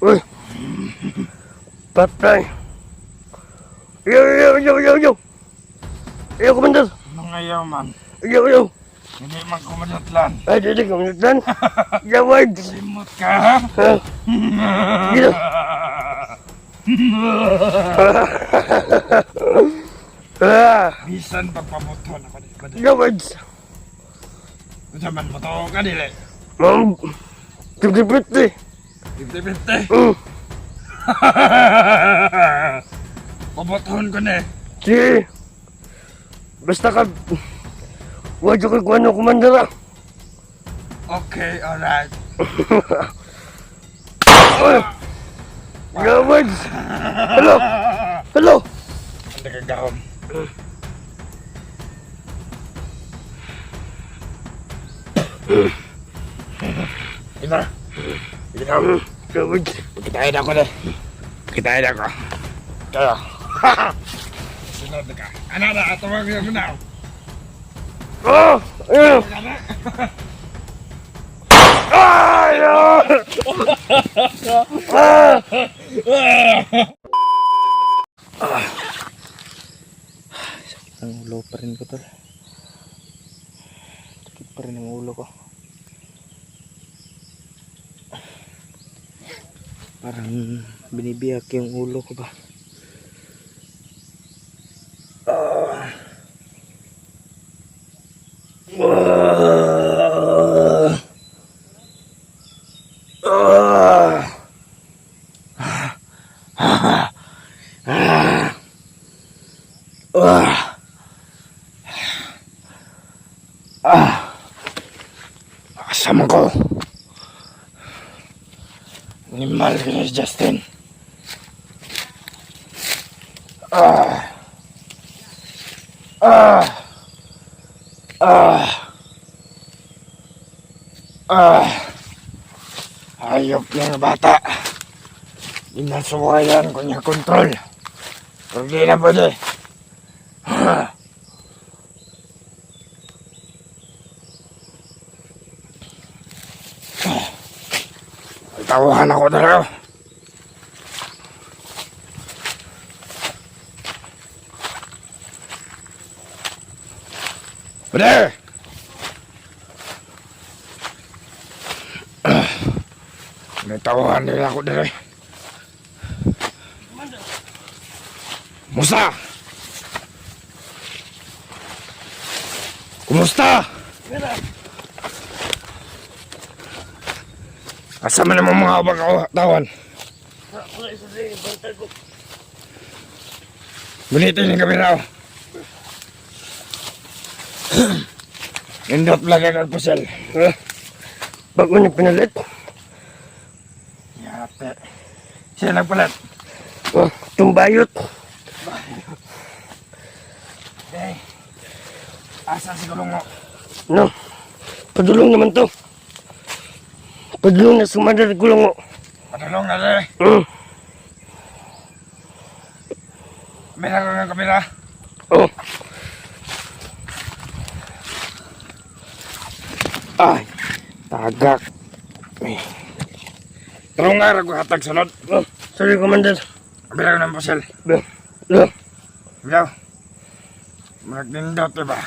Uy! Patay! Yo! Yo, Commander! Anong ayaw man? Yo! Hindi man kumadatlan. Ay, di Commander! Yawad! Limot ka ha? Ha? Gila! Bisan pagpabuto na pa din. Yawad! Kung man mo to ka dili. Ma'am! 50-50! 50-50. Pabutohon ko na eh. Sige! Basta ka... Wadyo kay kuha ng Commander ah! Okay, alright. Yawad! Hello! Hindi ka gahom. Ina. Ina. Yawad! Pagkitahin ako na. Pagkitahin ako. Kaya. Sunod ka. Ano na, tawag mo na. Ah! Ayun! Ayaw! Sakit ng ulo pa rin ko tol. Sakit pa rin ang ulo ko. Parang binibiyak yung ulo ko ba. Kasama ko. Animal ni Justin. Hayop ng bata. Inasuwayan ko niya kontrol. Pero di na pwede. Tawahan ako talaga. Brother! May tawahan nila ako dali. Musta? Kumusta? Asa man naman mga abang-tawan? Bunitin yung kamera. Nindot lagi ng pusel. Bago niya pinalit. Yate. Siya nagpalit. Oh, tumbayot. Eh, asa si Kulungo? No. Padulong naman to. Padulong na sumada ng kulungo. Patulong na rin. Kamera ko ng kamera. Oh. Ay, tagak. Tarong nga rago hatag sunod. Oh, sorry, Commander. Kamera ko ng pusel. Lo. Bilaw. Magnindot diba?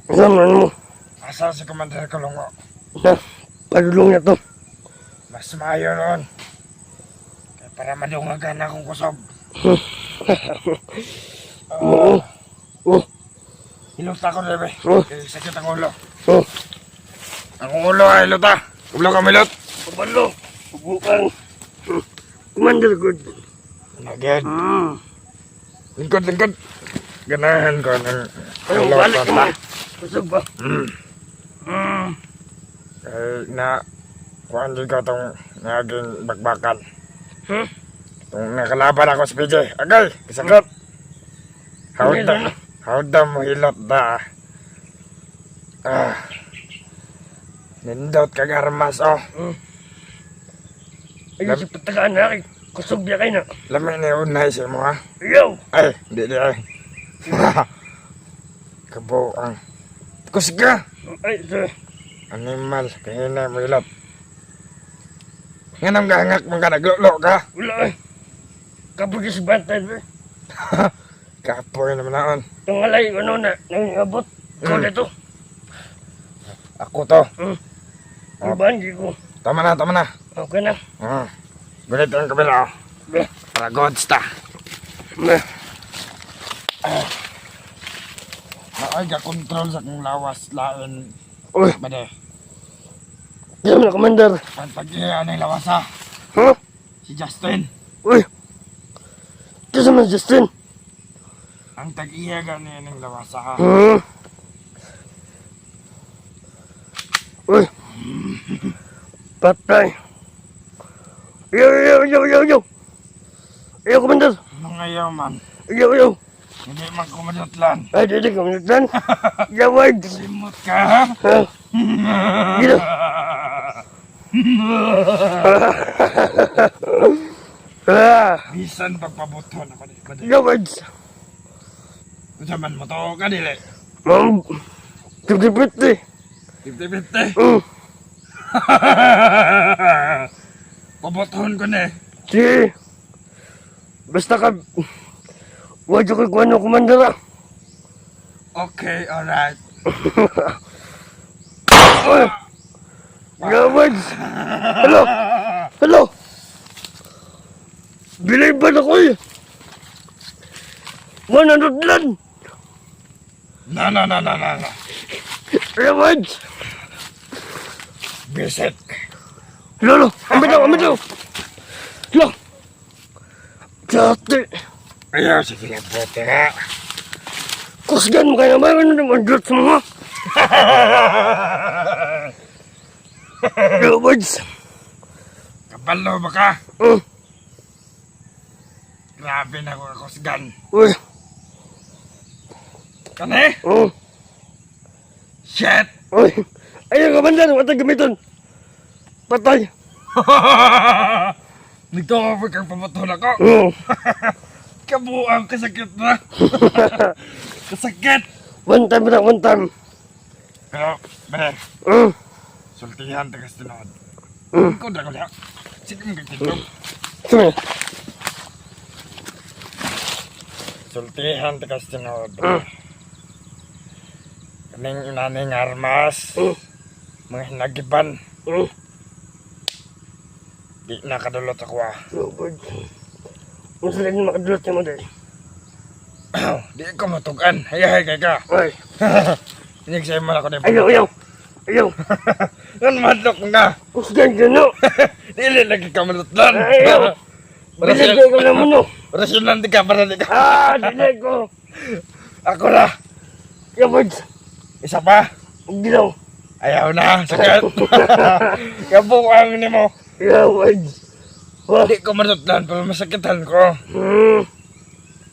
Alam mo. Asa si Commander Kulungo? Na, padulong na to. Mas maayo noon. Kaya para madungagan akong kusog. Oo. Oh. Hilot ako rebe. Oh. Sakit ang ulo. Oh. Ang ulo ay hilot ah. Ulo ka milot. Pabalo. Pabukang. Commander good. Nagad. Lingkod. Ganahan ko ng Anong balik ka man? Kusog ba? Na kuhaan din ko itong naging bakbakan. Itong nakalaban ako sa PJ. Agay, kisagap. Hawda mo hilot da. Nindot kag armas oh. Ay, si patagaan na kay. Kusog niya kayo na. Lamin na unay sa mo ha. Yo! Ay, di ay. Kabuang. Kusga. Ay, sir. Animal, kaya na mo hilot. Nga nang gangak mong ka naglulo ka. Wala eh. Kapag isbantay eh. Kapoy naman naon. Tungalay ko na nangabot. Ikaw dito. Ako to. Iban, di ko. Tama na, tama na. Okay na. Gunit ang kabila. Be. Para gods ta. Be. Naay ka control sa kong lawas lain. Uy, Bade. diyan mo na, Commander. Pag-iya ng lawas ha. Ha? Si Justin. Uy. Ito sa mga Justin. Ang tag-iya gani ng lawas ha. Uy. Patay. Yo. Yo, Commander. Nung ayaw man. Yo. Hindi man kumadutlan. Ay, dito, Commander. Yawad. Limot ka ha. Ha? Gila. Bisan pagpabuton ako di. Bade. Yawad. Usaman mo to ka dili. Ma'am. Tipit-piti. 50-50. Pabuton ko na eh. Si. Basta ka. Wadyo kay kuwano, Commander. Okay, alright. Uy. Yawad. Hello. Bilay ba na ko eh? 100 lang. No. Yawad. Bisit. Lolo, ambil daw. Lo. Dati. Ayaw, sige lang po, tira. Kusgan mo kaya naman. Ano naman dot mo? Yawad. Kabalo ba ka? Grabe na ako kusgan. Uy. Kani? Shit! Uy. Ayun, Commander. Watag gamiton. Patay. Nagtawag kang pabuton ako. Kabuang kasakit na. Kasakit! One time. Pero, bener, sultihan tagas tinod. Ikaw na ko liya. Sige mong kagtindog. Sige. Sultihan tagas tinod. Kaming inaning armas. Mga hinagiban. Di nakadulot ako ah. Yawad. Ang sila din makadulot niya mo dahil. Di ko matugan. Hayay kay ka. Ay. Inig mo na ako na Ayaw. Yan madlok nga. Kusgan ka no. Dili lagi ka malutlan. Ayaw. Binigay ko naman no. Rasyonan di ka para di ka. Dinay ko. Ako na. Yawad. Isa pa. Gilaw. Ayaw na. Sagat. Kabuang ni mo. Yawad. Di ko malutlan pero masakitan ko.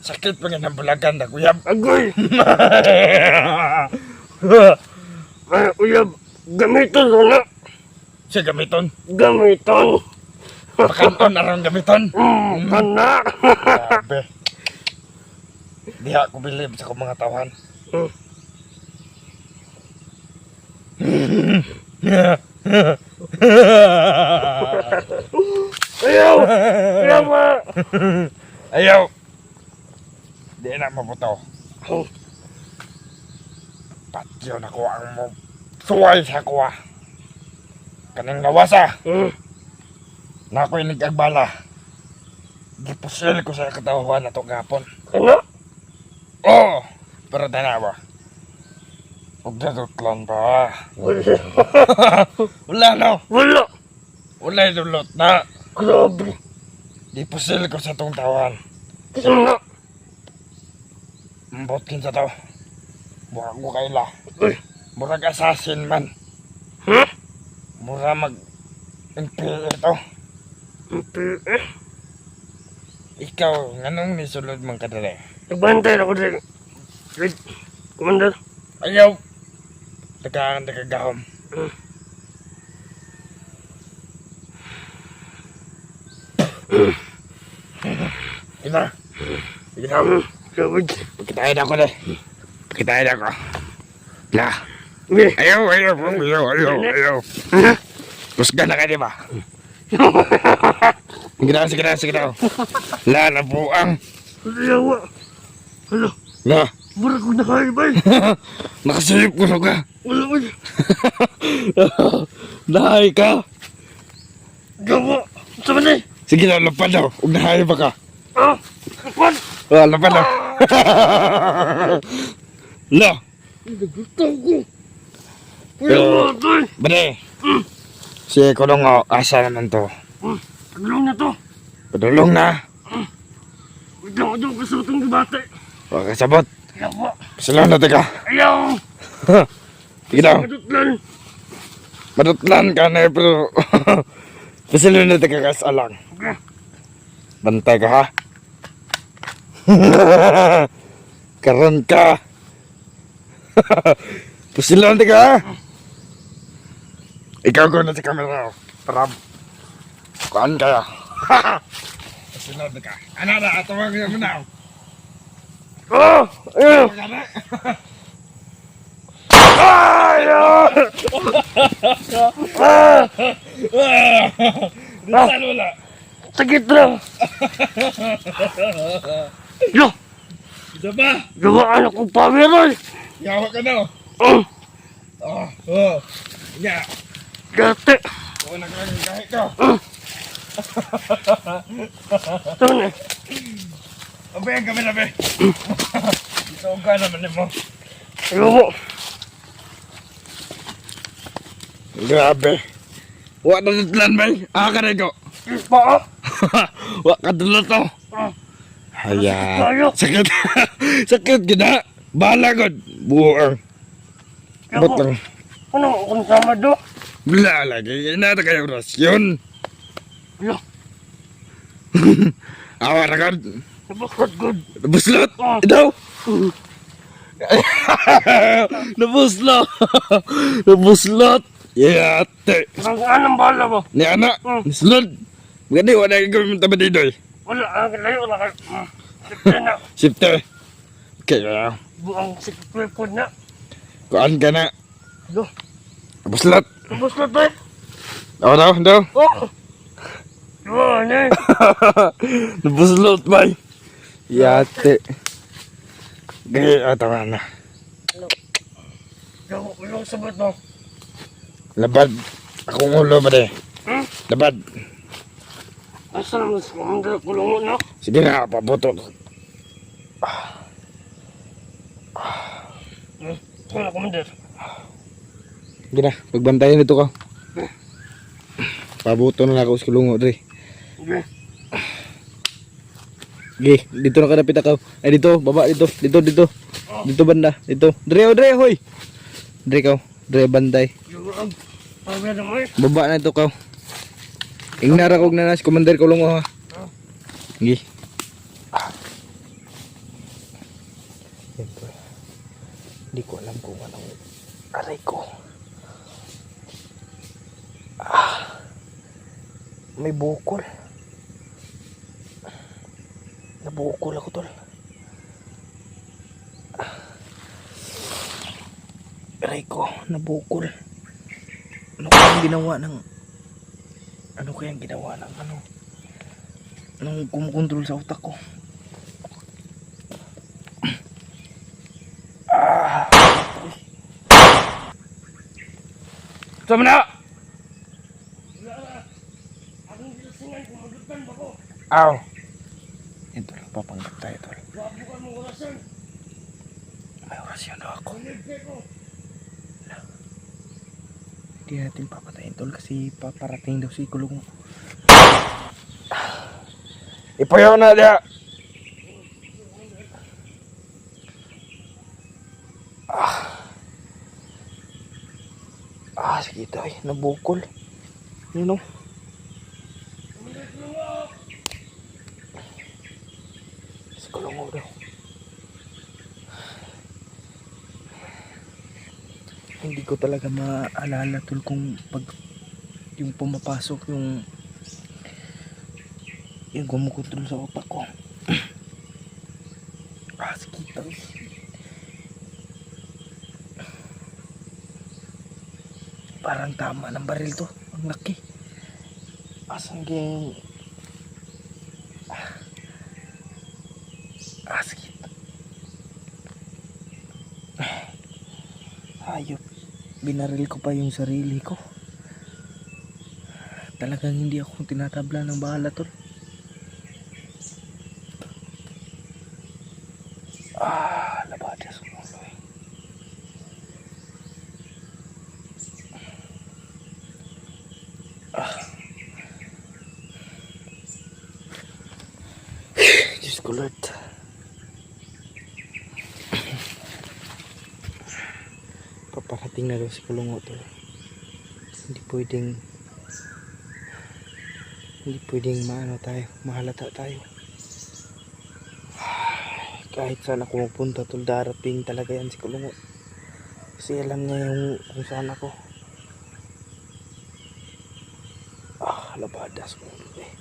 Sakit pa nga ng bulagan na kuyab. Agoy. Ay, uyab. Gamiton na. Siya gamiton. Gamiton. Pakanton na rin gamiton. Anak. Grabe. Di ako bilib sa kong mga tawahan. Ayaw. Yawa. Ayaw. Di na mabuto. Patyo na ko ang mo. Suway sa kuwa. Kaning nawasa. Na ako'y nag-agbala. Gipusil ko sa katawahan na ito gapon. Ano? Oo. Pero tanawa. Huwag natutlan ba? Wala no. Wala. Wala dulot na. Grabe. Gipusil ko sa itong tawan. Ano? Mbot kinsa to. Buwag ko kaila. Uy. Murag assassin man. Mura mag-NPA ito. Ikaw, nganong nisulod mong kadali? Nagbantay ako din. Wait, Commander. Ayaw! Tagaan tagagahom. Ina! Ina! Yawad. Pagkitahin ako na. Pagkitahin ako. Na! Uy. Ayaw! Kusga na ka, di ba? Sige na. La, nabuang. Yawa. Hala, La, mura kong nakaibay. nakasayip ko na ka. Wala mo. Nahay ka. Yawa. Sa man eh. Sige na, lapad daw. Huwag nahay ba ka? Ah, kapag. Lapad daw. La, Gusto ko. Yawa ito eh. bade. Si Kulong, asa naman to. Pagulong na to. Padulong na. Huwag lang ako kasutong gabate. Huwag ka sabot. Yawa. Salamat na ka. Ayaw. Sige daw. Madutlan. Madutlan ka na pero pasalo na taga kasalang. Okay. Bantay ka ha. Karon ka. Pasalo na taga ha. Ikaw ko na sa kamera. Para kuan kaya. Pasalo na ka. Ano na, atawag mo na. Ah! Ayaw. Tawag na. Ayaw. Saan wala? Sakit lang. Yo. Ito ba? Gawaan akong power eh. Yawa ka na. Nga. Gate. Oo na kang kahit ko. Ito na. Abe, ang kami na be. Ito ang ka naman mo. Ayaw mo. Grabe. Wa na nutlan ba? Ka na ko. Pa. Wa ka dulot to. Haya. Sakit. Sakit gina. Bala god. Buang. Botong. Ano kung sama do? Bila lagi. Ina ta kayo rasyon. Yo. Awa na god. Nabukot good. Buslot. Ito. Nabuslot. Nabuslot. Yate. Anong bala mo? Ni anak. Naslot. Maganda wala kang gawin mo dito eh. Wala. Layo wala ka. Sipte na. Sipte. Okay. Buang sikipwe po na. Kuan ka na. Yo. Buslot. Nabukot ba? Daw. Oh. Yo, ano eh. Nabuslot ba? Yate. Gaya tawa na. Yo, ulong sabot mo. Labad. Akong ulo ba de? Labad. Asa naman sa kumanda kulong mo na? Sige na, pabuto. Wala kumanda. Sige na, pagbantayan nito ka. Pabuto na ako sa kulungo, Dre. Okay. Sige, dito na kadapit ako. Ay, dito, baba, dito. Dito banda, dito. Dre, hoy. Dre ka, Dre, bantay. Yo, pagwala mo eh. Baba na ito ka. Ingnara kog na nas, commander kulungo ha. Sige. Hindi ko alam kung anong aray ko. May bukol. Nabukol ako tol. Aray ko, nabukol. Ano kayang ginawa ng anong kumukontrol sa utak ko? Sama na! Aw! Ito lang, papanggap tayo, tol. May orasyon na ako. Hindi natin papatayin, tol, kasi paparating daw si Kulong. Ipayaw na dia! Sige tayo, nabukol. Yun o. Si Kulong daw. Hindi ko talaga maalala tol kung pag yung pumapasok yung gumukontrol sa utak ko. Sige tayo. Parang tama ng baril to. Ang laki. Asan yung... Sakit. Hayop. Binaril ko pa yung sarili ko. Talagang hindi ako tinatabla ng bahala, tol. Labada sa ulo eh. Diyos ko, Lord. Paparating na daw si Kulungo, tol. Hindi pwedeng maano tayo, mahalata tayo. Kahit saan ako magpunta, tol, darating talaga yan si Kulungo. Kasi alam niya yung kung saan ako. Labada sa ulo eh.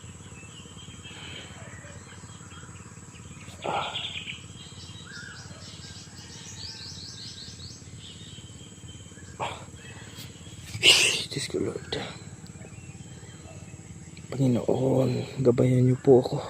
Diyos ko, Lord. Panginoon, gabayan niyo po ako.